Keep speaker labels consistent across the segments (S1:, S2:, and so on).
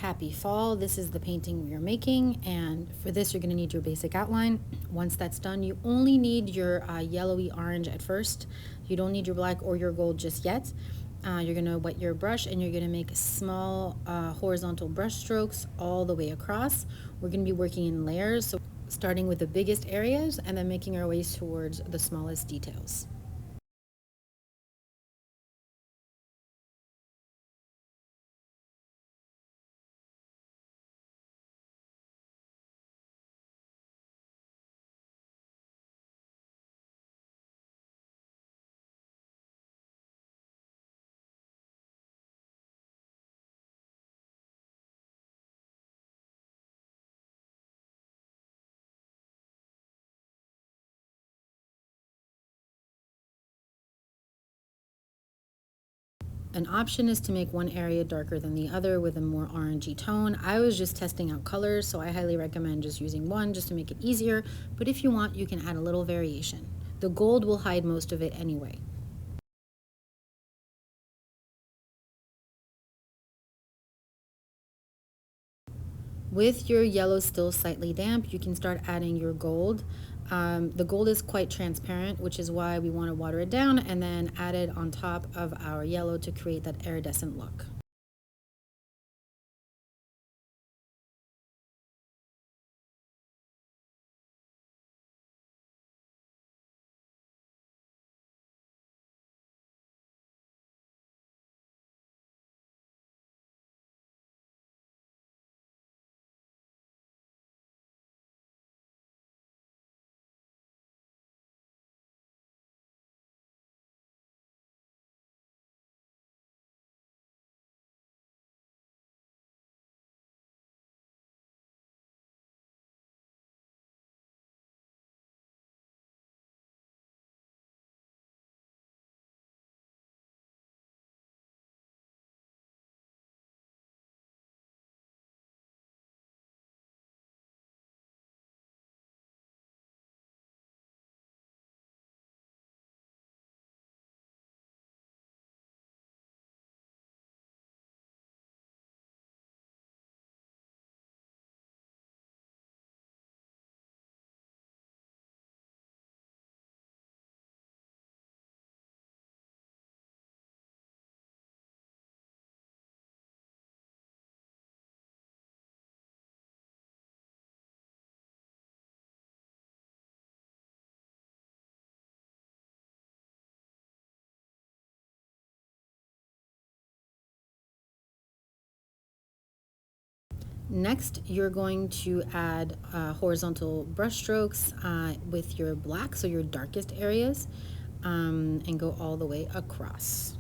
S1: Happy fall. This is the painting we are making, and for this you're going to need your basic outline. Once that's done, you only need your yellowy orange at first. You don't need your black or your gold just yet. You're going to wet your brush and you're going to make small horizontal brush strokes all the way across. We're going to be working in layers, so starting with the biggest areas and then making our way towards the smallest details. An option is to make one area darker than the other with a more orangey tone. I was just testing out colors, so I highly recommend just using one just to make it easier, but if you want, you can add a little variation. The gold will hide most of it anyway. With your yellow still slightly damp, you can start adding your gold. The gold is quite transparent, which is why we want to water it down and then add it on top of our yellow to create that iridescent look. Next, you're going to add horizontal brush strokes with your black, so your darkest areas, and go all the way across.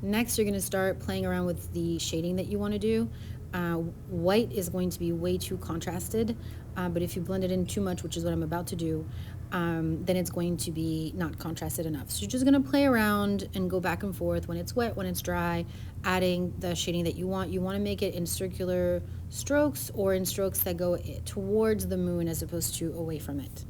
S1: Next, you're going to start playing around with the shading that you want to do. White is going to be way too contrasted, but if you blend it in too much, which is what I'm about to do, then it's going to be not contrasted enough. So you're just going to play around and go back and forth when it's wet, when it's dry, adding the shading that you want. You want to make it in circular strokes or in strokes that go towards the moon as opposed to away from it.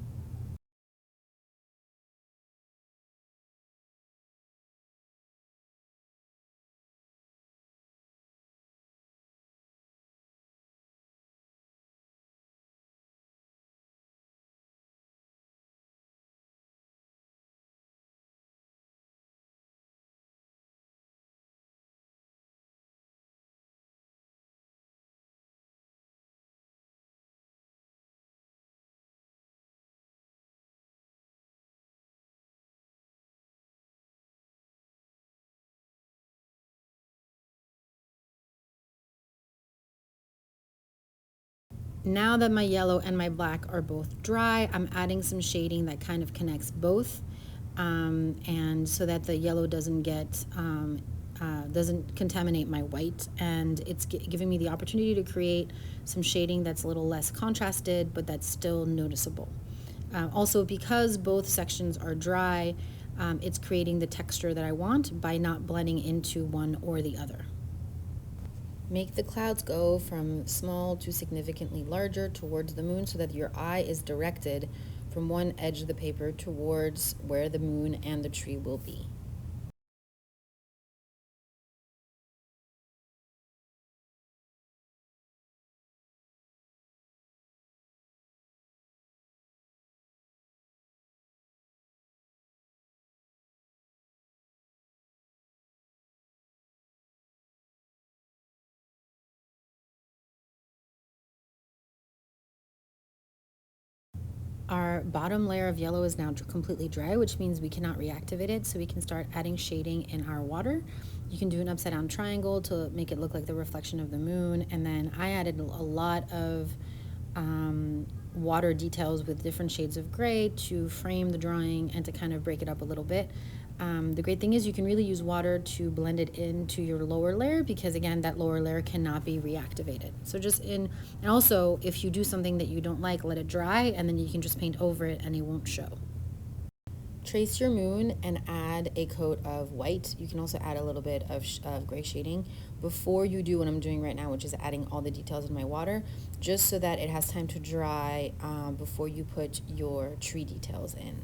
S1: Now that my yellow and my black are both dry, I'm adding some shading that kind of connects both. and so that the yellow doesn't get doesn't contaminate my white, and it's giving me the opportunity to create some shading that's a little less contrasted, but that's still noticeable. Also, because both sections are dry, it's creating the texture that I want by not blending into one or the other. Make the clouds go from small to significantly larger towards the moon so that your eye is directed from one edge of the paper towards where the moon and the tree will be. Our bottom layer of yellow is now completely dry, which means we cannot reactivate it, so we can start adding shading in our water. You can do an upside down triangle to make it look like the reflection of the moon, and then I added a lot of water details with different shades of gray to frame the drawing and to kind of break it up a little bit. The great thing is you can really use water to blend it into your lower layer, because again, that lower layer cannot be reactivated. So and also if you do something that you don't like, let it dry, and then you can just paint over it and it won't show. Trace your moon and add a coat of white. You can also add a little bit of gray shading before you do what I'm doing right now, which is adding all the details in my water, just so that it has time to dry before you put your tree details in.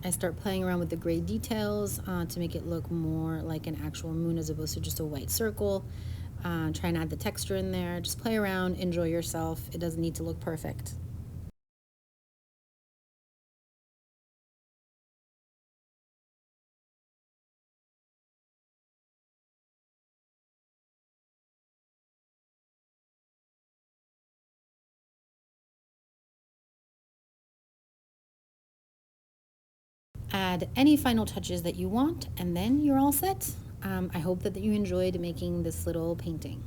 S1: I start playing around with the gray details to make it look more like an actual moon as opposed to just a white circle. Try and add the texture in there. Just play around, enjoy yourself. It doesn't need to look perfect. Add any final touches that you want, and then you're all set. I hope that you enjoyed making this little painting.